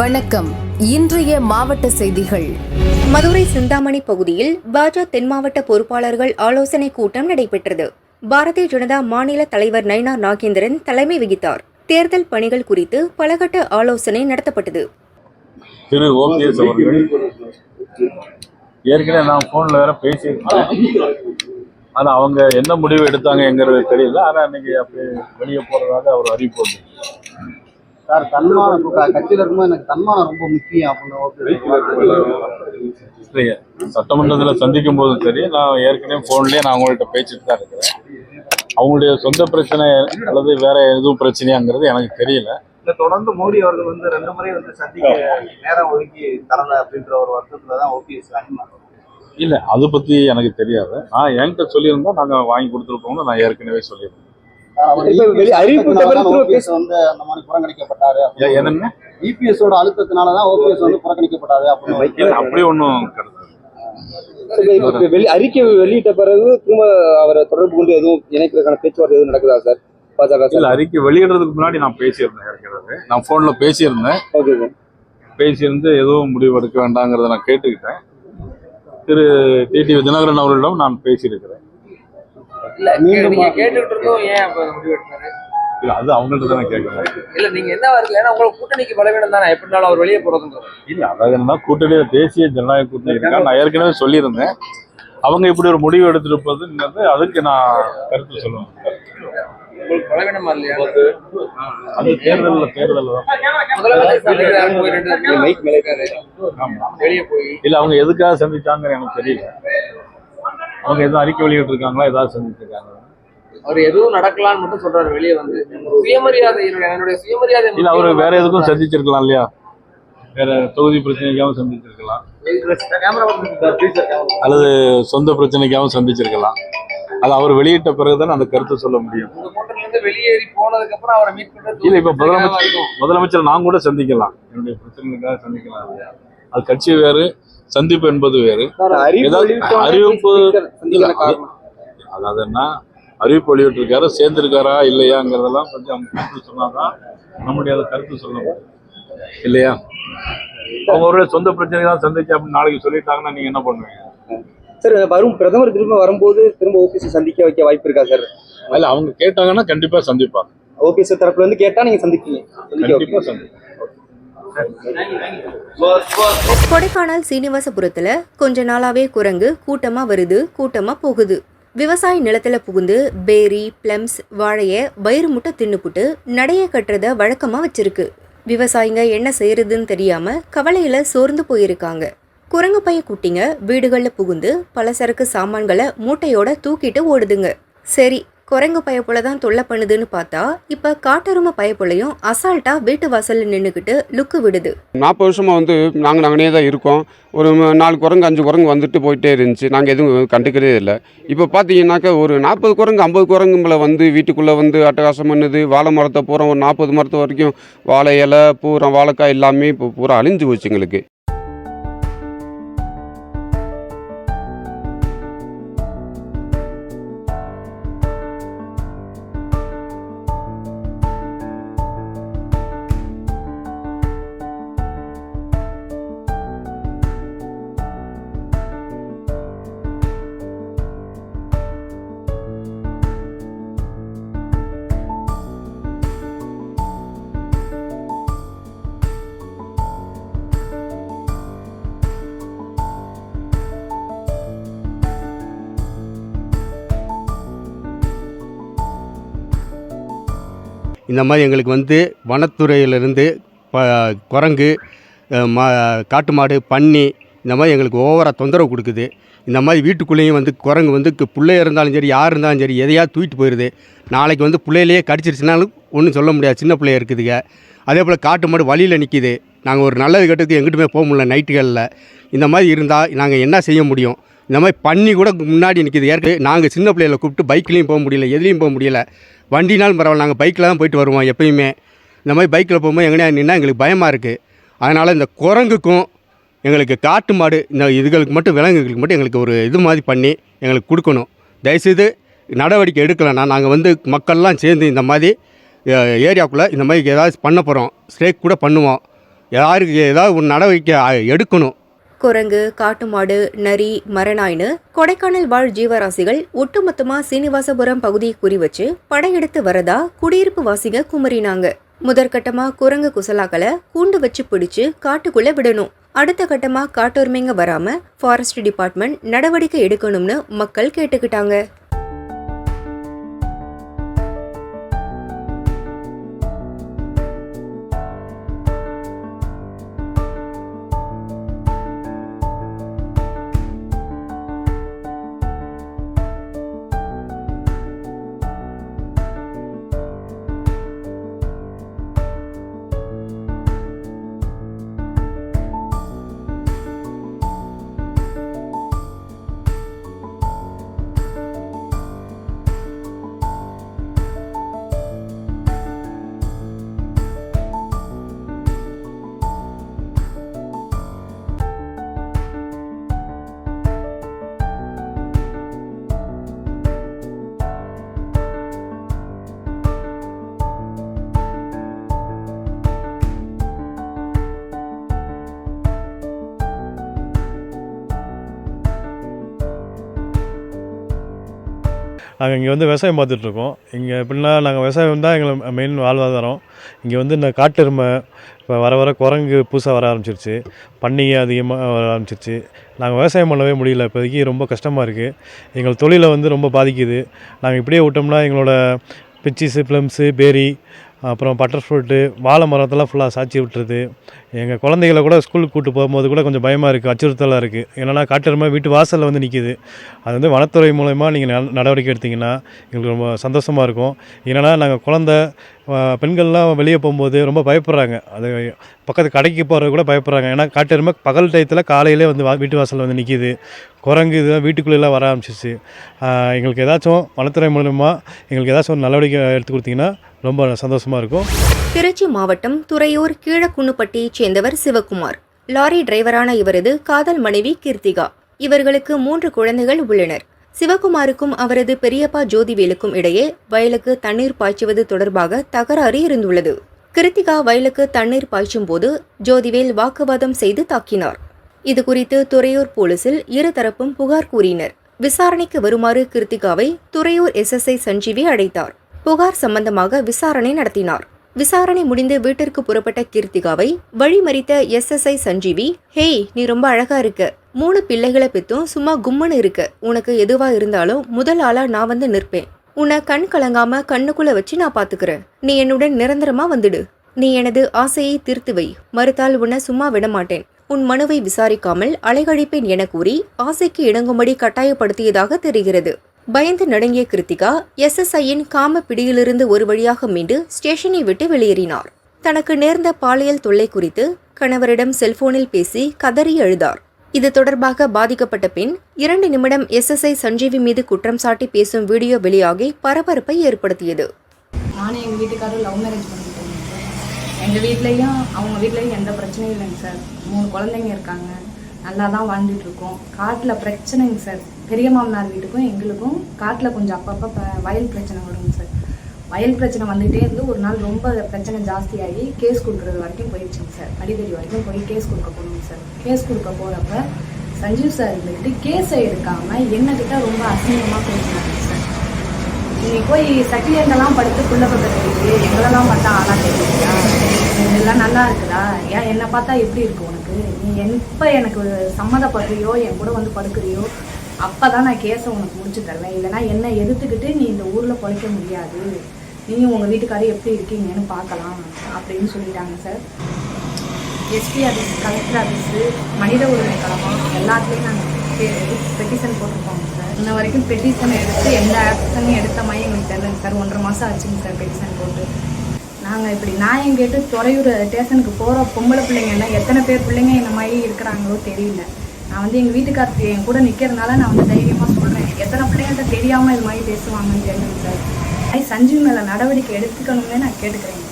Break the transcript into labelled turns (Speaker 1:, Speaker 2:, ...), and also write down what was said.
Speaker 1: வணக்கம். இன்றைய மாவட்ட செய்திகள்.
Speaker 2: மதுரை சிந்தாமணி பகுதியில் பாஜக தென் மாவட்ட பொறுப்பாளர்கள் ஆலோசனை கூட்டம் நடைபெற்றது. பாரதிய ஜனதா மாநில தலைவர் நயினார் நாகேந்திரன் தலைமை வகித்தார். தேர்தல் பணிகள் குறித்து பலகட்ட ஆலோசனை நடத்தப்பட்டது.
Speaker 3: திரு ஓபிஎஸ் அவர்கள் ஏற்கனவே நான் போன்ல வேற பேசியிருக்கேன். ஆனா அவங்க என்ன முடிவு எடுத்தாங்கிறது தெரியல. ஆனா இன்னைக்கு அப்படி வெளியே போறதாக அவர் அறிவிப்பு வந்து
Speaker 4: சார், தன்மானம் கட்சியில் இருக்கும்போது எனக்கு தன்மானம் ரொம்ப முக்கியம் அப்படின்னு
Speaker 3: சட்டமன்றத்தில் சந்திக்கும் போதும் சரி, நான் ஏற்கனவே போன்லயே நான் அவங்கள்ட்ட பேசிட்டு தான் இருக்கிறேன். அவங்களுடைய சொந்த பிரச்சனை அல்லது வேற எதுவும் பிரச்சனையாங்கிறது எனக்கு தெரியல.
Speaker 4: தொடர்ந்து மோடி அவர்கள் வந்து 2 முறை வந்து சந்திக்க நேரம் ஒதுக்கி தரல அப்படின்ற ஒரு வருத்தத்துலதான் ஓபிஎஸ்
Speaker 3: இல்ல, அதை பத்தி எனக்கு தெரியாது. நான் என்கிட்ட சொல்லியிருந்தா நாங்க வாங்கி கொடுத்துருப்போம்னு நான் ஏற்கனவே சொல்லியிருந்தேன்.
Speaker 4: இபிஎஸோட அழுத்தத்தினாலதான் ஓபிஎஸ் வந்து புறக்கணிக்கப்பட்டாரு அப்படின்னு
Speaker 3: அப்படி ஒன்றும்
Speaker 5: அறிக்கை வெளியிட்ட பிறகு திரும்ப அவரை தொடர்பு கொண்டு எதுவும் இணைக்கிறதுக்கான பேச்சுவார்த்தை எதுவும் நடக்குதா சார்? பாஜக
Speaker 3: இல்ல, அறிக்கை வெளியிடுறதுக்கு முன்னாடி நான் பேசியிருந்தேன். ஏற்கனவே நான் போன்ல பேசியிருந்தேன். பேசியிருந்து எதுவும் முடிவு எடுக்க வேண்டாங்கிறத நான் கேட்டுக்கிட்டேன். திரு டிடிவி தினகரன் அவர்களிடம் நான் பேசியிருக்கிறேன். இல்ல, அது அவங்கள்ட்ட தானே கேட்கணும்.
Speaker 6: இல்ல, நீங்க என்ன இருக்கு, ஏன்னா உங்களுக்கு கூட்டணிக்கு பலவீனம் தானே எப்படினாலும் அவர் வெளியே போறதுங்க.
Speaker 3: இல்ல, அதாவது கூட்டணியில தேசிய ஜனநாயக கூட்டணி இருக்கா, நான் ஏற்கனவே சொல்லியிருந்தேன். அவங்க இப்படி ஒரு முடிவு எடுத்திருப்பதுங்கிறது அதுக்கு நான் கருத்து சொல்லுவேன்.
Speaker 6: உங்களுக்கு பலவீனமா இல்லையா?
Speaker 3: அது தேர்தல்
Speaker 6: வெளியே போய்
Speaker 3: இல்ல, அவங்க எதுக்காக சந்திச்சாங்கன்னு எனக்கு தெரியல. அவங்க எதுவும் அறிக்கை வெளியிட்டு இருக்காங்களா, ஏதாவது சந்திச்சிருக்காங்க?
Speaker 6: அவர் எதுவும் நடக்கலான்னு மட்டும் சொல்றாரு. வெளியே வந்து சுயமரியாதை, என்னுடைய சுயமரியாதை
Speaker 3: இல்ல, அவரு வேற எதுக்கும் சந்திச்சிருக்கலாம் இல்லையா? வேற தொகுதி பிரச்சனைக்காகவும் சந்திச்சிருக்கலாம், அல்லது சொந்த பிரச்சனைக்காகவும் சந்திச்சிருக்கலாம். அது அவர் வெளியிட்ட பிறகுதான் அந்த கருத்தை சொல்ல முடியும்.
Speaker 6: வெளியேறி போனதுக்கு அப்புறம் அவரை மீட் பண்றது
Speaker 3: இல்ல, இப்ப முதலமைச்சர் நான் கூட சந்திக்கலாம், என்னுடைய பிரச்சனைக்காக சந்திக்கலாம் இல்லையா? அது கட்சி வேறு, சந்திப்பு என்பது வேறு. அறிவிப்பு அதாவது என்ன அறிவிப்பு வெளியிட்டிருக்காரு, சேர்ந்திருக்காரா இல்லையாங்கிறதெல்லாம் கொஞ்சம் அவங்க கருத்து சொன்னாதான் நம்முடைய அதை கருத்து சொல்ல முடியும் இல்லையா? அவங்களுடைய சொந்த பிரச்சனை தான் சந்திச்சு அப்படின்னு நாளைக்கு சொல்லிட்டாங்கன்னா நீங்க என்ன பண்ணுவீங்க
Speaker 5: சார்? வரும் பிரதமர் திரும்ப வரும்போது திரும்ப ஓபிஎஸ் சந்திக்க வைக்க வாய்ப்பு இருக்கா சார்?
Speaker 3: இல்ல, அவங்க கேட்டாங்கன்னா கண்டிப்பா சந்திப்பாங்க.
Speaker 5: ஓபிஎஸ் தரப்புல இருந்து கேட்டா நீங்க சந்திப்பீங்க?
Speaker 3: கண்டிப்பா சந்திப்பாங்க.
Speaker 2: கொடைக்கானல் சீனிவாசபுரத்துல கொஞ்ச நாளாவே குரங்கு கூட்டமா வருது, கூட்டமா போகுது. விவசாய நிலத்துல புகுந்து பேரி, பிளம்ஸ், வாழைய வயிறு முட்டை தின்னுப்புட்டு நடைய கட்டுறத வழக்கமா வச்சிருக்கு. விவசாயிங்க என்ன செய்யறதுன்னு தெரியாம கவலையில சோர்ந்து போயிருக்காங்க. குரங்கு பைய குட்டிங்க வீடுகள்ல புகுந்து பலசரக்கு சாமான்களை மூட்டையோட தூக்கிட்டு ஓடுதுங்க. சரி, குரங்கு பைய போலதான் தொல்லை பண்ணுதுன்னு பார்த்தா இப்ப காட்டெருமை பைய போலையும் அசால்ட்டா வீட்டு வாசல்ல நின்னுக்கிட்டு லுக்கு விடுது.
Speaker 7: 40 வருஷமா வந்து நாங்கள் அங்கனே தான் இருக்கோம். ஒரு 4 குரங்கு 5 குரங்கு வந்துட்டு போயிட்டே இருந்துச்சு. நாங்கள் எதுவும் கண்டுக்கிறதே இல்லை. இப்போ பார்த்தீங்கன்னாக்கா ஒரு 40 குரங்கு 50 குரங்குங்களை வந்து வீட்டுக்குள்ளே வந்து அட்டகாசம் பண்ணுது. வாழை மரத்தை பூரா ஒரு 40 மரத்து வரைக்கும் வாழை இலை பூரா வாழைக்காய் எல்லாமே இப்போ பூரா அழிஞ்சு போச்சு எங்களுக்கு.
Speaker 8: இந்த மாதிரி எங்களுக்கு வந்து வனத்துறையிலிருந்து குரங்கு, காட்டு மாடு, பன்னி இந்த மாதிரி எங்களுக்கு ஓவராக தொந்தரவு கொடுக்குது. இந்த மாதிரி வீட்டுக்குள்ளேயும் வந்து குரங்கு வந்து பிள்ளைய இருந்தாலும் சரி, யார் இருந்தாலும் சரி, எதையாவது தூக்கிட்டு போயிடுது. நாளைக்கு வந்து பிள்ளையிலேயே கடிச்சிருச்சுனாலும் ஒன்றும் சொல்ல முடியாது, சின்ன பிள்ளைய இருக்குதுங்க. அதே போல் காட்டு மாடு வழியில் நிற்கிது. நாங்கள் ஒரு நல்லது கெட்டதுக்கு எங்கிட்டுமே போக முடியல நைட்டுகளில். இந்த மாதிரி இருந்தால் நாங்கள் என்ன செய்ய முடியும்? இந்த மாதிரி பன்னி கூட முன்னாடி நிற்கிது. ஏற்கனவே நாங்கள் சின்ன பிள்ளைகளை கூப்பிட்டு பைக்லேயும் போக முடியல, எதுலேயும் போக முடியல. வண்டினாலும் பரவாயில்ல, நாங்கள் பைக்கில் தான் போயிட்டு வருவோம் எப்பயுமே. இந்த மாதிரி பைக்கில் போகும்போது எங்கேயா நின்னா எங்களுக்கு பயமாக இருக்குது. அதனால் இந்த குரங்குக்கும் எங்களுக்கு காட்டு மாடு இந்த இதுகளுக்கு மட்டும், விலங்குகளுக்கு மட்டும் எங்களுக்கு ஒரு இது மாதிரி பண்ணி எங்களுக்கு கொடுக்கணும். தயவுசெய்து நடவடிக்கை எடுக்கலைன்னா நாங்கள் வந்து மக்கள்லாம் சேர்ந்து இந்த மாதிரி ஏரியாவுக்குள்ளே இந்த மாதிரி ஏதாவது பண்ண போகிறோம். ஸ்ட்ரைக் கூட பண்ணுவோம். யாருக்கு ஏதாவது ஒரு நடவடிக்கை எடுக்கணும்.
Speaker 2: குரங்கு, காட்டு மாடு, நரி, மரநாய்னு கொடைக்கானல் வாழ் ஜீவராசிகள் ஒட்டுமொத்தமா சீனிவாசபுரம் பகுதியை குறிவச்சு படையெடுத்து வரதா குடியிருப்பு வாசிங்க குமரினாங்க. முதற்கட்டமா குரங்கு குசலாக்களை கூண்டு வச்சு பிடிச்சு காட்டுக்குள்ள விடணும். அடுத்த கட்டமா காட்டெருமைங்க வராம ஃபாரஸ்ட் டிபார்ட்மெண்ட் நடவடிக்கை எடுக்கணும்னு மக்கள் கேட்டுக்கிட்டாங்க.
Speaker 9: நாங்கள் இங்கே வந்து விவசாயம் பார்த்துட்ருக்கோம். இங்கே எப்படின்னா நாங்கள் விவசாயம் தான் எங்களை மெயின் வாழ்வாதாரம். இங்கே வந்து இந்த காட்டெருமை இப்போ வர வர குரங்கு புதுசாக வர ஆரம்பிச்சிருச்சு, பன்னிகை அதிகமாக வர ஆரம்பிச்சிருச்சு. நாங்கள் விவசாயம் பண்ணவே முடியல, இப்போதைக்கு ரொம்ப கஷ்டமாக இருக்குது. எங்கள் தொழிலை வந்து ரொம்ப பாதிக்குது. நாங்கள் இப்படியே விட்டோம்னா எங்களோட பிச்சிஸு, ப்ளம்ஸு, பேரி, அப்புறம் பட்டர் ஃப்ரூட்டு, வாழை மரத்தெல்லாம் ஃபுல்லாக சாய்ச்சி விட்டுருது. எங்கள் குழந்தைகளை கூட ஸ்கூலுக்கு கூப்பிட்டு போகும்போது கூட கொஞ்சம் பயமாக இருக்குது, அச்சுறுத்தலாக இருக்குது. ஏன்னா காட்டெருமை வீட்டு வாசலில் வந்து நிற்கிது. அது வந்து வனத்துறை மூலமா நீங்கள் நடவடிக்கை எடுத்திங்கன்னா எங்களுக்கு ரொம்ப சந்தோஷமாக இருக்கும். ஏன்னா நாங்கள் பெண்கள்லாம் வெளியே போகும்போது ரொம்ப பயப்படுறாங்க. அது பக்கத்து கடைக்கு போகிறது கூட பயப்படுறாங்க. ஏன்னா காட்டெருமை பகல் டயத்தில் காலையிலே வந்து வீட்டு வாசலில் வந்து நிற்கிது. குரங்கு இதெல்லாம் வீட்டுக்குள்ளெல்லாம் வர ஆரம்பிச்சிச்சு. எங்களுக்கு ஏதாச்சும் வனத்துறை மூலமாக எங்களுக்கு ஏதாச்சும் ஒரு நடவடிக்கை எடுத்து கொடுத்தீங்கன்னா ரொம்ப சந்தோஷமாக இருக்கும்.
Speaker 2: திருச்சி மாவட்டம் துறையூர் கீழக்குன்னுப்பட்டியைச் சேர்ந்தவர் சிவகுமார். லாரி டிரைவரான இவரது காதல் மனைவி கீர்த்திகா. இவர்களுக்கு 3 குழந்தைகள் உள்ளனர். சிவகுமாருக்கும் அவரது பெரியப்பா ஜோதிவேலுக்கும் இடையே வயலுக்கு தண்ணீர் பாய்ச்சுவது தொடர்பாக தகராறு இருந்துள்ளது. கிருத்திகா வயலுக்கு தண்ணீர் பாய்ச்சும் போது ஜோதிவேல் வாக்குவாதம் செய்து தாக்கினார். இதுகுறித்து துறையூர் போலீசில் இருதரப்பும் புகார் கூறினர். விசாரணைக்கு வருமாறு கிருத்திகாவை துறையூர் SSI சஞ்சீவி அழைத்தார். புகார் சம்பந்தமாக விசாரணை நடத்தினார். விசாரணை முடிந்து வீட்டிற்கு புறப்பட்ட கீர்த்திகாவை வழிமறித்த SSI சஞ்சீவி, ஹேய், நீ ரொம்ப அழகா இருக்க, 3 பிள்ளைகளை பெத்தும் சும்மா கும்முன்னு இருக்க, உனக்கு எதுவா இருந்தாலும் முதல் ஆளா நான் வந்து நிற்பேன். உன்னை கண் கலங்காம கண்ணுக்குள்ள வச்சு நான் பாத்துக்கிறேன். நீ என்னுடன் நிரந்தரமா வந்துடு. நீ எனது ஆசையை தீர்த்து வை, மறுத்தால் உன்னை சும்மா விடமாட்டேன். உன் மனுவை விசாரிக்காமல் அலைகழிப்பேன் என கூறி ஆசைக்கு இணங்கும்படி கட்டாயப்படுத்தியதாக தெரிகிறது. பயந்து நடுங்கிய கிருத்திகா SSIயின் காம பிடியிலிருந்து ஒரு வழியாக மீண்டு ஸ்டேஷனை விட்டு வெளியேறினார். தனக்கு நேர்ந்த பாலியல் தொல்லை குறித்து கணவரிடம் செல்போனில் பேசி கதறி அழுதார். இது தொடர்பாக பாதிக்கப்பட்ட பெண் 2 நிமிடம் SSI சஞ்சீவி மீது குற்றம் சாட்டி பேசும் வீடியோ வெளியாகி பரபரப்பை ஏற்படுத்தியது.
Speaker 10: நானும் எங்கள் வீட்டுக்காரரும் லவ் மேரேஜ் பண்ணிட்டேங்க சார். எங்கள் வீட்லேயும் அவங்க வீட்லேயும் எந்த பிரச்சனையும் இல்லைங்க சார். 3 குழந்தைங்க இருக்காங்க, நல்லா தான் வாழ்ந்துட்டு இருக்கோம். காட்டில் பிரச்சனைங்க சார். பெரிய மாமனார் வீட்டுக்கும் எங்களுக்கும் காட்டில் கொஞ்சம் அப்பப்போ வயல் பிரச்சனை வருங்க சார். வயல் பிரச்சனை வந்துகிட்டே இருந்து ஒரு நாள் ரொம்ப பிரச்சனை ஜாஸ்தியாகி கேஸ் கொடுக்குறது வரைக்கும் போயிடுச்சுங்க சார். அடிக்கடி வரைக்கும் போய் கேஸ் கொடுக்க போகணுங்க சார். கேஸ் கொடுக்க போகிறப்ப சஞ்சீவ் சார் இருந்துக்கிட்டு கேஸை எடுக்காமல் என்னக்கிட்ட ரொம்ப அசிங்கமாக பேசினாங்க சார். நீங்கள் போய் சட்டியங்கெல்லாம் படுத்து புள்ள பக்கத்து எங்களெல்லாம் பார்த்தா ஆளாக கேட்குறியா, இதெல்லாம் நல்லா இருக்குதா, ஏன் என்னை பார்த்தா எப்படி இருக்கு உனக்கு, நீ எப்போ எனக்கு சம்மதப்படுறியோ என் கூட வந்து படுக்கிறியோ அப்போ தான் நான் கேஸை உனக்கு முடிச்சு தருவேன், இல்லைனா என்னை எதிர்த்துக்கிட்டு நீ இந்த ஊரில் பொழைக்க முடியாது, நீயும் உங்கள் வீட்டுக்காரர் எப்படி இருக்கீங்கன்னு பார்க்கலாம் அப்படின்னு சொல்லிட்டாங்க sir. SP office, collector office, மனித உரிமை கழகம் எல்லாத்துலேயும் நாங்கள் பெட்டிஷன் போட்டிருக்கோங்க சார். இன்ன வரைக்கும் பெட்டிஷன் எடுத்து எந்த ஆக்ஷனையும் எடுத்த மாதிரி எங்களுக்கு தெரியலங்க சார். 1.5 மாதம் ஆச்சுங்க சார் பெட்டிஷன் போட்டு. நாங்கள் இப்படி நியாயம் கேட்டு துறையூர் ஸ்டேஷனுக்கு போகிற பொம்பளை பிள்ளைங்கன்னா எத்தனை பேர் பிள்ளைங்க இந்த மாதிரி இருக்கிறாங்களோ தெரியல. நான் வந்து எங்கள் வீட்டுக்காரத்து என் கூட நிற்கிறதுனால நான் வந்து தைரியமாக சொல்கிறேன். எத்தனை பிள்ளைங்கள்ட்ட தெரியாமல் இது மாதிரி பேசுவாங்கன்னு தெரியல சார். சஞ்சீவ் மேலே நடவடிக்கை எடுத்துக்கணும்னே நான் கேட்டுக்கிறேன்.